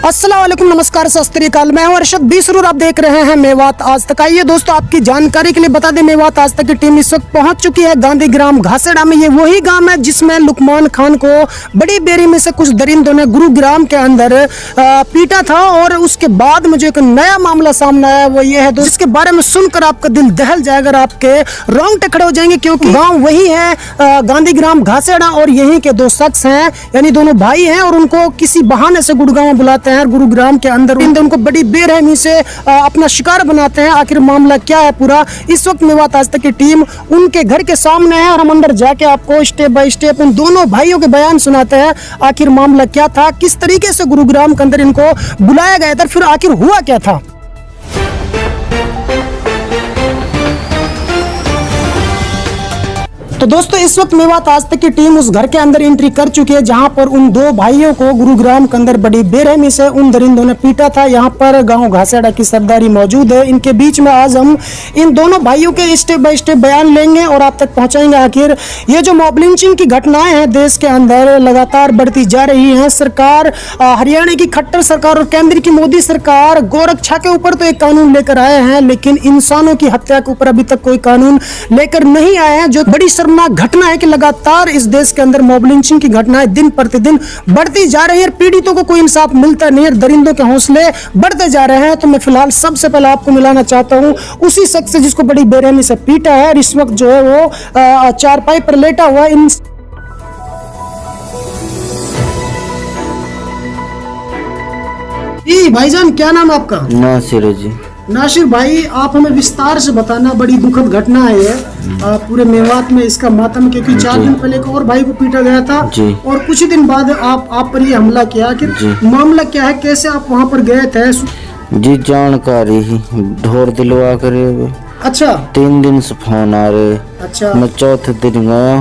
अस्सलाम वालेकुम, नमस्कार, सत श्री अकाल। मैं हूं अरशद बीसरूर, आप देख रहे हैं मेवात आज तक। आइए दोस्तों, आपकी जानकारी के लिए बता दें, मेवात आज तक की टीम इस वक्त पहुंच चुकी है गांधी ग्राम घासेड़ा में। ये वही गांव है जिसमें लुकमान खान को बड़ी बेरी में से कुछ दरिंदों ने गुरुग्राम के अंदर पीटा था। और उसके बाद मुझे एक नया मामला सामने आया, वो ये है दोस्तों, जिसके बारे में सुनकर आपका दिल दहल जाएगा, आपके रोंगटे खड़े हो जाएंगे, क्योंकि गाँव वही है गांधी ग्राम घासेड़ा और यहीं के दो शख्स हैं, यानी दोनों भाई हैं, और उनको किसी बहाने से गुड़गांव बुलाते हैं। गुरुग्राम के अंदर उनको बड़ी बेरहमी से अपना शिकार बनाते हैं। आखिर मामला क्या है पूरा, इस वक्त मेवात आज तक की टीम उनके घर के सामने है और हम अंदर जाके आपको स्टेप बाय स्टेप उन दोनों भाइयों के बयान सुनाते हैं। आखिर मामला क्या था, किस तरीके से गुरुग्राम के अंदर इनको बुलाया गया था, फिर आखिर हुआ क्या था। तो दोस्तों, इस वक्त मेवात आज तक की टीम उस घर के अंदर एंट्री कर चुकी है जहां पर उन दो भाइयों को गुरुग्राम के अंदर बड़ी बेरहमी से उन दरिंदों ने पीटा था। यहां पर गांव घासेड़ा की सरदारी मौजूद है। इनके बीच में आज हम इन दोनों भाइयों के स्टेप बाय स्टेप बयान लेंगे और आप तक पहुंचाएंगे। आखिर ये जो मॉब लिंचिंग की घटनाएं हैं देश के अंदर लगातार बढ़ती जा रही हैं। सरकार, हरियाणा की खट्टर सरकार और केंद्र की मोदी सरकार गोरक्षा के ऊपर तो एक कानून लेकर आए हैं, लेकिन इंसानों की हत्या के ऊपर अभी तक कोई कानून लेकर नहीं आए हैं। जो बड़ी घटना है कि लगातार इस देश के अंदर मॉब लिंचिंग की घटनाएं दिन प्रतिदिन बढ़ती जा रही है। पीड़ितों को कोई इंसाफ मिलता नहीं है, दरिंदों के हौसले बढ़ते जा रहे हैं। तो मैं फिलहाल सबसे पहले आपको मिलाना चाहता हूं उसी शख्स से जिसको बड़ी बेरहमी से पीटा है और इस वक्त जो है वो चारपाई पर लेटा हुआ है। भाईजान, क्या नाम है आपका? नासिर जी। नासिर भाई, आप हमें विस्तार से बताना, बड़ी दुखद घटना है ये पूरे मेवात में इसका मातम, क्योंकि 4 दिन पहले एक और भाई को पीटा गया था और कुछ ही दिन बाद आप पर ये हमला किया। कि मामला क्या है, कैसे आप वहाँ पर गए थे? जी, जानकारी ही ढोर दिलवा करे। अच्छा, 3 दिन से फोन आ रहे। अच्छा, मैं चौथे दिन गया,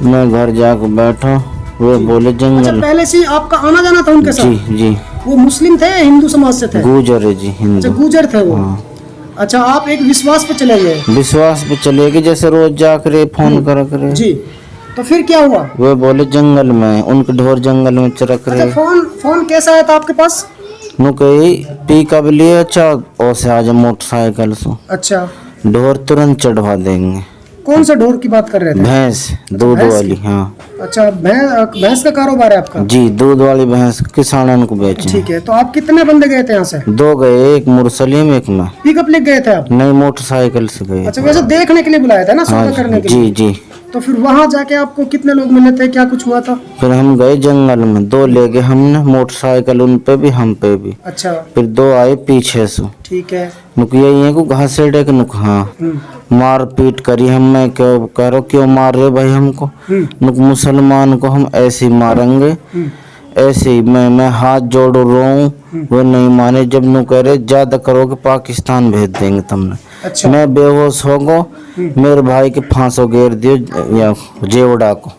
मैं घर जाकर बैठा, वो बोले जंगल। अच्छा, पहले से आपका आना जाना था उनके साथ? जी जी। वो मुस्लिम थे, हिंदू समाज से थे? गुजर है जी, हिंदू। अच्छा, गुजर थे वो। अच्छा, आप एक विश्वास पे चले गए? विश्वास पे चले गए, जैसे रोज जाकर फोन करा करे जी। तो फिर क्या हुआ? वो बोले जंगल में, उनके ढोर जंगल में चरक रहे। अच्छा, फोन कैसा आया था आपके पास? पिकअप लिए। अच्छा, और से आज मोटरसाइकिल से। अच्छा, ढोर तुरंत चढ़वा देंगे। कौन सा ढोर की बात कर रहे थे? भैंस, दूध वाली। हाँ। अच्छा, भैंस का कारोबार है आपका? जी, दूध वाली भैंस किसानों को बेचे। ठीक है, तो आप कितने बंदे गए थे यहाँ से? 2 गए, एक मुरसलीम, एक मैं। पिकअप ले गए थे आप? नहीं, मोटरसाइकिल से गए। अच्छा, वैसे देखने के लिए बुलाया था ना, सौदा करने के लिए? जी जी। तो फिर वहाँ जाके आपको कितने लोग मिले थे, क्या कुछ हुआ था? फिर हम गए जंगल में, 2 ले गए हमने मोटरसाइकिल, उन पे भी हम पे भी। अच्छा, फिर 2 आए पीछे से। ठीक है। नुक यही है को घासेड़े के नुक। हाँ, मार पीट करी हमें। क्यों कह रहे, क्यों मार रहे भाई हमको? नुक मुसलमान को हम ऐसे ही मारेंगे, ऐसे ही। मैं हाथ जोड़ रो, वो नहीं माने। जब नु कह रहे ज्यादा करोगे पाकिस्तान भेज देंगे तुमने। अच्छा। मैं बेहोश हो गो, मेरे भाई के फांसों घेर दियो या जेवड़ा को।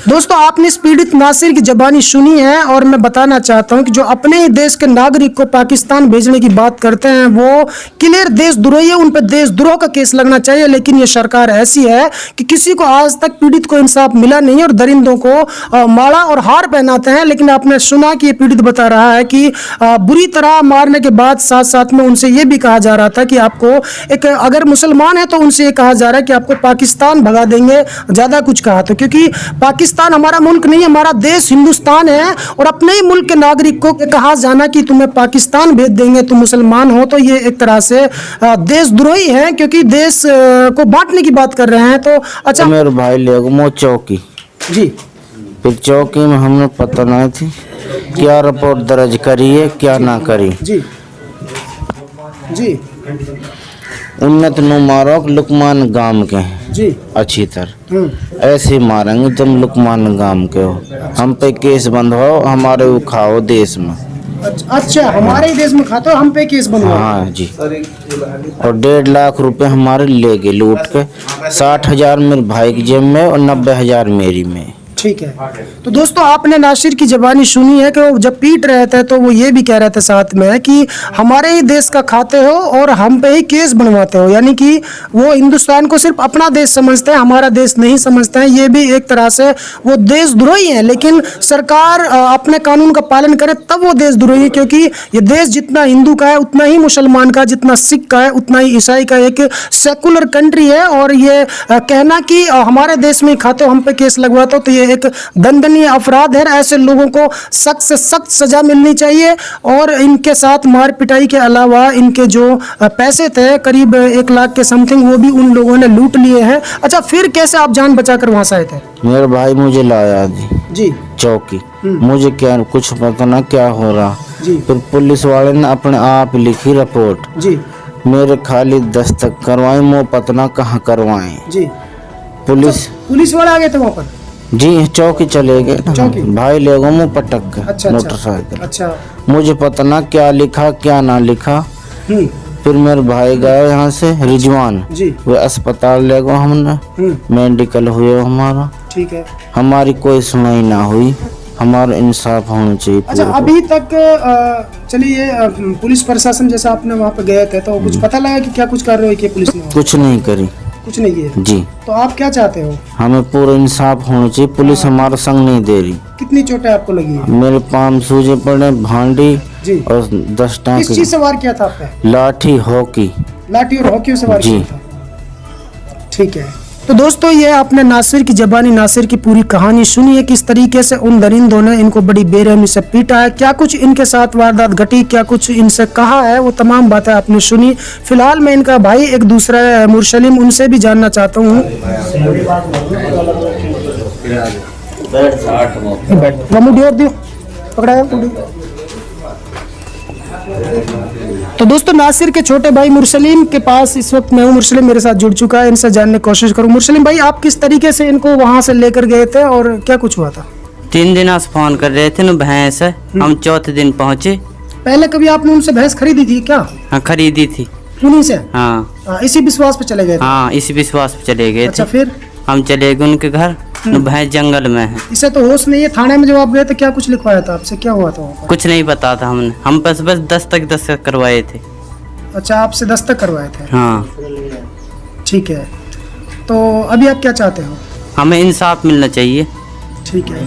दोस्तों, आपने इस पीड़ित नासिर की जबानी सुनी है और मैं बताना चाहता हूं कि जो अपने ही देश के नागरिक को पाकिस्तान भेजने की बात करते हैं वो क्लियर देशद्रोही है, उन पर देशद्रोह का केस लगना चाहिए। लेकिन ये सरकार ऐसी है कि किसी को आज तक पीड़ित को इंसाफ मिला नहीं और दरिंदों को माला और हार पहनाते हैं। लेकिन आपने सुना कि ये पीड़ित बता रहा है कि बुरी तरह मारने के बाद साथ साथ में उनसे ये भी कहा जा रहा था कि आपको एक, अगर मुसलमान है तो उनसे ये कहा जा रहा है कि आपको पाकिस्तान भगा देंगे। ज्यादा कुछ कहा तो, क्योंकि पाकिस्तान हमारा मुल्क नहीं, हमारा देश हिंदुस्तान है और अपने ही मुल्क के नागरिक को कहा जाना कि तुम्हें पाकिस्तान भेज देंगे, तुम मुसलमान हो, तो ये एक तरह से देशद्रोही है, क्योंकि देश को बांटने की बात कर रहे हैं। तो अच्छा, मेरे भाई ले गो चौकी जी। फिर चौकी में हमने पता नहीं थी क्या रिपोर्ट दर्ज करी है, क्या ना करी जी। जी, उन्नत नु मारो लुकमान गांव के जी, अच्छी तरह ऐसे मारेंगे तुम लुकमान गांव के हो। हम पे केस बंधवाओ, हमारे वो खाओ देश में। अच्छा, हमारे देश में खाते हो, हम पे केस बनवाओ? हाँ जी। और 1.5 लाख रुपए हमारे ले गए लूट के। 60,000 मेरे भाई की जेब में और 90,000 मेरी में। ठीक है। तो दोस्तों आपने नासिर की ज़बानी सुनी है कि वो जब पीट रहे थे तो वो ये भी कह रहे थे साथ में कि हमारे ही देश का खाते हो और हम पे ही केस बनवाते हो, यानी कि वो हिंदुस्तान को सिर्फ अपना देश समझते हैं, हमारा देश नहीं समझते हैं। ये भी एक तरह से वो देशद्रोही हैं, लेकिन सरकार अपने कानून का पालन करे तब वो देशद्रोही है, क्योंकि ये देश जितना हिंदू का है उतना ही मुसलमान का, जितना सिख का है उतना ही ईसाई का एक सेकुलर कंट्री है। और ये कहना कि हमारे देश में खाते हो हम पे केस लगवाते हो तो ये एक दंडनीय अपराध है। ऐसे लोगों को सख्त से सख्त सजा मिलनी चाहिए और इनके साथ मार पिटाई के अलावा इनके जो पैसे थे करीब 1 लाख के समथिंग वो भी उन लोगों ने लूट लिए हैं। अच्छा, फिर कैसे आप जान बचाकर वहां से आए थे? मेरे भाई मुझे लाया जी चौकी, मुझे क्या कुछ पता ना क्या हो रहा जी। फिर पुलिस वाले ने अपने आप लिखी रिपोर्ट जी मेरे खाली दस्तक करवाए, मुँह पतना कहाँ करवाए जी। पुलिस वाले आ गए थे वहाँ पर? जी चौकी चले गए ना। चौकी? भाई ले गए मुँह पटक के अच्छा, मोटरसाइकिल। अच्छा। मुझे पता ना क्या लिखा क्या ना लिखा। फिर मेरे भाई गए यहाँ से रिजवान जी। वे अस्पताल ले गए, हमने मेडिकल हुए हमारा, ठीक है। हमारी कोई सुनाई ना हुई, हमारा इंसाफ होना चाहिए। अच्छा, अभी तक चलिए पुलिस प्रशासन जैसा आपने वहाँ पे गए थे तो कुछ पता लगा कि क्या कुछ कार्रवाई की पुलिस ने? कुछ नहीं करी, कुछ नहीं किया जी। तो आप क्या चाहते हो? हमें पूरा इंसाफ होना चाहिए, पुलिस हमारा संग नहीं दे रही। कितनी चोटें आपको लगी है? मेरे पाँव सूजे पड़े, भांडी जी। और 10 किस टाँके। चीज से वार किया था आप पे? लाठी हॉकी लाठी और हॉकी से वार जी। किया था, ठीक है। तो दोस्तों ये आपने नासिर की ज़बानी नासिर की पूरी कहानी सुनी है, किस तरीके से उन दरिंदों ने इनको बड़ी बेरहमी से पीटा है, क्या कुछ इनके साथ वारदात घटी, क्या कुछ इनसे कहा है, वो तमाम बातें आपने सुनी। फिलहाल मैं इनका भाई एक दूसरा है मुरसलीम, उनसे भी जानना चाहता हूँ। तो दोस्तों नासिर के छोटे भाई मुरसलीम के पास इस वक्त मैं हूँ। मुरसलीम मेरे साथ जुड़ चुका है, इनसे जानने की कोशिश करूँ। मुरसलीम भाई, आप किस तरीके से इनको वहाँ से लेकर गए थे और क्या कुछ हुआ था? 3 दिन से फोन कर रहे थे ना भैंस, हम चौथे दिन पहुँचे। पहले कभी आपने उनसे भैंस खरीदी थी क्या? हाँ खरीदी थी। उन्हीं से? हाँ इसी विश्वास पे चले गए थे? हाँ इसी विश्वास पे चले गए अच्छा, थे। फिर हम चले गए उनके घर, भैंस जंगल में है। इसे तो होश नहीं है। थाने में जब आप गए थे क्या कुछ लिखवाया था आपसे, क्या हुआ था वहाँ पर? कुछ नहीं पता था हमने, हम बस दस्तक करवाए थे। अच्छा, आपसे दस्तक करवाए थे? हाँ ठीक है। तो अभी आप क्या चाहते हो? हमें इंसाफ मिलना चाहिए। ठीक है।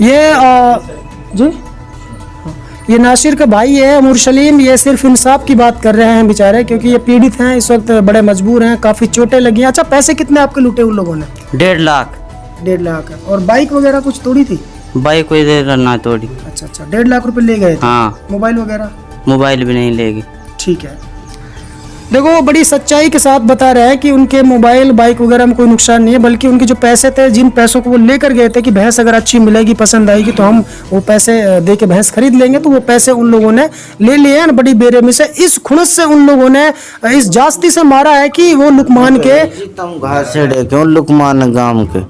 ये जी ये नासिर का भाई है मुरसलीम, ये सिर्फ इंसाफ की बात कर रहे हैं बेचारे, क्योंकि ये पीड़ित हैं, इस वक्त बड़े मजबूर हैं, काफ़ी चोटें लगी हैं। अच्छा, पैसे कितने आपके लूटे उन लोगों ने? 1.5 लाख। 1.5 लाख। और बाइक वगैरह कुछ तोड़ी थी? बाइक कोई देर ना तोड़ी। अच्छा अच्छा, 1.5 लाख रुपए ले गए थे? हाँ। मोबाइल वगैरह? मोबाइल भी नहीं लेगी। ठीक है। देखो वो बड़ी सच्चाई के साथ बता रहे हैं कि उनके मोबाइल बाइक वगैरह में कोई नुकसान नहीं है, बल्कि उनके जो पैसे थे, जिन पैसों को वो लेकर गए थे कि भैंस अगर अच्छी मिलेगी, पसंद आएगी तो हम वो पैसे दे के भैंस खरीद लेंगे, तो वो पैसे उन लोगों ने ले लिए हैं बड़ी बेरहमी से। इस खुनस से उन लोगों ने इस जास्ती से मारा है कि वो लुकमान के तुम घासेड़े क्यों लुकमान गांव के,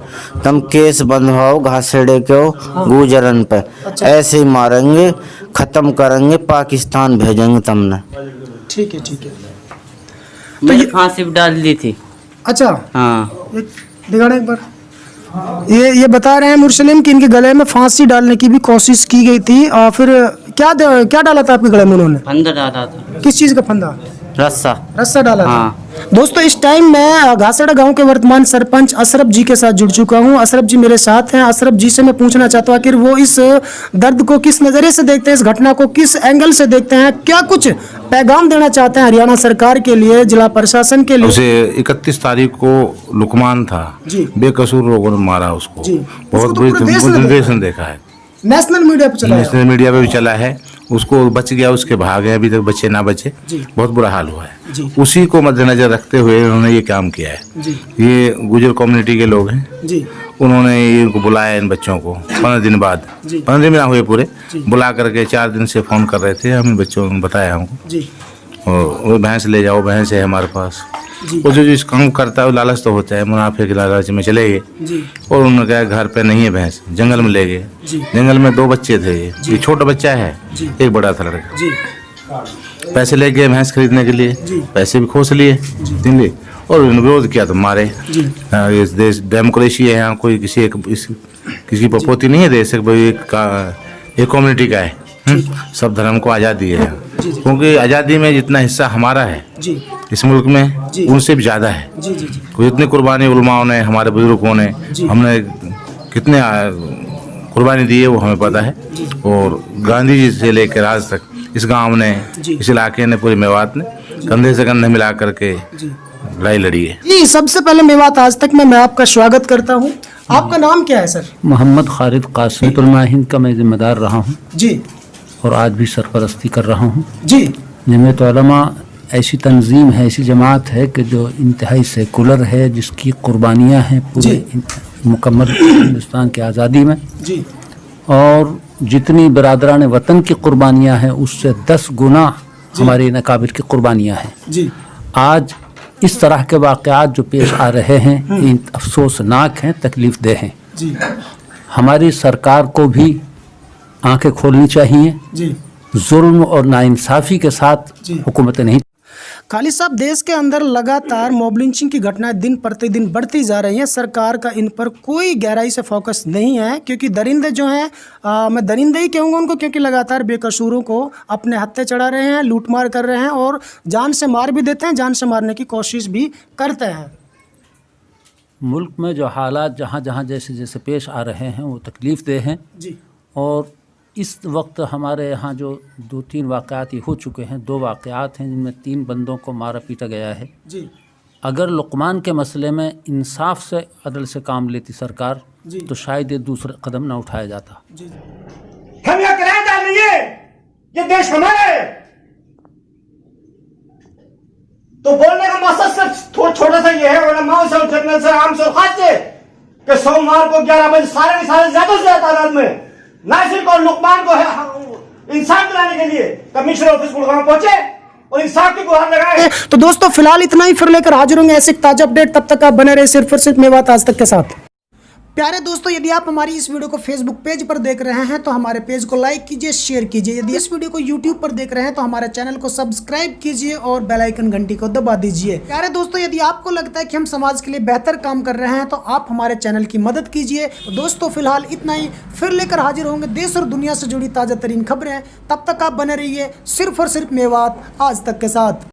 तुम केस बंधवाओ घासेड़े क्यों गुजरन पे। ऐसे ही मारेंगे, खत्म करेंगे, पाकिस्तान भेजेंगे तुमने। ठीक है, ठीक है। तो ये फांसी भी डाल दी थी। अच्छा, हाँ दिखाना एक बार। ये बता रहे हैं मुरसलीम कि इनके गले में फांसी डालने की भी कोशिश की गई थी। और फिर क्या डाला था आपके गले में उन्होंने? फंदा डाला था। किस चीज का फंदा? रस्सा डाला था। हाँ। दोस्तों इस टाइम मैं घासेड़ा गांव के वर्तमान सरपंच अशरफ जी के साथ जुड़ चुका हूं। अशरफ जी मेरे साथ हैं। अशरफ जी से मैं पूछना चाहता हूं आखिर वो इस दर्द को किस नजरिए से देखते हैं, इस घटना को किस एंगल से देखते हैं, क्या कुछ पैगाम देना चाहते हैं हरियाणा सरकार के लिए, जिला प्रशासन के लिए। उसे 31 तारीख को लुकमान था जी। बेकसूर लोगों ने मारा उसको जी। बहुत उसको तो बुरी पूरे देश ने देखा है, नेशनल मीडिया पे चला है। नेशनल मीडिया पे भी चला है। उसको बच गया, उसके भागे, अभी तक बच्चे ना बचे, जी। बहुत बुरा हाल हुआ जी। है। उसी को मद्देनजर रखते हुए उन्होंने ये काम किया है। जी। ये गुजर कम्युनिटी के लोग हैं, जी। उन्होंने इनको बुलाया इन बच्चों को 15 दिन बाद, जी। 15 दिन ना हुए पूरे, जी। बुला करके 4 दिन से फोन कर रहे थे। हम बच्चों ने बताया हमको, जी। और वो भैंस ले जाओ, भैंस है हमारे पास। जी। वो जो इस काम करता है वो लालच तो होता है, मुनाफे के लालच में चले गए। जी। और उन्होंने कहा घर पे नहीं है भैंस, जंगल में ले गए। जी। जंगल में 2 बच्चे थे, ये छोटा बच्चा है, जी। एक बड़ा था लड़का। जी। पैसे ले गए भैंस खरीदने के लिए, जी। पैसे भी खोस लिए, दिन लिए। और विरोध किया तो मारे। ये देश डेमोक्रेसी है, यहाँ कोई किसी पर पोती नहीं है देश से, भाई एक कम्युनिटी का है। सब धर्म को आज़ादी है, क्योंकि आज़ादी में जितना हिस्सा हमारा है इस मुल्क में उनसे भी ज़्यादा है। जितनी कुर्बानी उलमाओं ने, हमारे बुजुर्गों ने, हमने कितने कुर्बानी दी है वो हमें पता है। और गांधी जी से लेकर आज तक इस गांव ने, इस इलाके ने, पूरे मेवात ने कंधे से कंधे मिला करके लड़ाई लड़ी है। जी, सबसे पहले मेवात आज तक में मैं आपका स्वागत करता हूँ। आपका नाम क्या है सर? मोहम्मद खालिद कासिम तुलमा हिंद का मैं जिम्मेदार रहा हूँ जी, और आज भी सरपरस्ती कर रहा हूँ। जी, जमीयत उलमा ऐसी तंजीम है, ऐसी जमात है कि जो इंतहाई सेकुलर है, जिसकी कुर्बानियाँ हैं पूरे मुकम्मल हिंदुस्तान की आज़ादी में जी, और जितनी बरादरान वतन की कुर्बानियाँ हैं उससे 10 गुना हमारे नकाबिर की कुर्बानियाँ हैं जी। आज इस तरह के वाक़यात जो पेश आ रहे हैं इन अफसोसनाक हैं, तकलीफ़ देह हैं जी, हमारी सरकार को भी आंखें खोलनी चाहिए। जी, जुल्म और नाइंसाफ़ी के साथ हुकूमत नहीं। खालिद साहब, देश के अंदर लगातार मॉब लिंचिंग की घटनाएं दिन प्रतिदिन बढ़ती जा रही हैं। सरकार का इन पर कोई गहराई से फोकस नहीं है, क्योंकि दरिंदे जो हैं, मैं दरिंदे ही कहूँगा उनको, क्योंकि लगातार बेकसूरों को अपने हत्थे चढ़ा रहे हैं, लूटमार कर रहे हैं और जान से मार भी देते हैं, जान से मारने की कोशिश भी करते हैं। मुल्क में जो हालात जहाँ जहाँ जैसे जैसे पेश आ रहे हैं वो तकलीफ़ देह हैं जी, और इस वक्त हमारे यहाँ जो 2-3 वाक़यात हो चुके हैं, 2 वाक़यात हैं जिनमें 3 बंदों को मारा पीटा गया है। जी, अगर लुक़मान के मसले में इंसाफ से, अदल से काम लेती सरकार तो शायद ये दूसरा कदम ना उठाया जाता। जी, हम यह करार डाल रही है, ये देश हमारा है। तो बोलने का मकसद सिर्फ छोटा सा ये है, उलमाओं से, जनरल से, आम से, खास से, कि सोमवार को 11 बजे सारे ज्यादा से ज्यादा तादाद में नासिर और लुकमान को इंसाफ दिलाने के लिए कमिश्नर ऑफिस गुड़गांव पहुंचे और इंसाफ की गुहार लगाए। तो दोस्तों फिलहाल इतना ही, फिर लेकर हाजिर होंगे ऐसे ताजा अपडेट। तब तक आप बने रहे सिर्फ और सिर्फ मेवात आज तक के साथ। प्यारे दोस्तों, यदि आप हमारी इस वीडियो को फेसबुक पेज पर देख रहे हैं तो हमारे पेज को लाइक कीजिए, शेयर कीजिए। यदि इस वीडियो को यूट्यूब पर देख रहे हैं तो हमारे चैनल को सब्सक्राइब कीजिए और बेल आइकन घंटी को दबा दीजिए। प्यारे दोस्तों, यदि आपको लगता है कि हम समाज के लिए बेहतर काम कर रहे हैं तो आप हमारे चैनल की मदद कीजिए। तो दोस्तों फिलहाल इतना ही, फिर लेकर हाजिर होंगे देश और दुनिया से जुड़ी ताज़ा तरीन खबरें। तब तक आप बने रहिए सिर्फ और सिर्फ मेवात आज तक के साथ।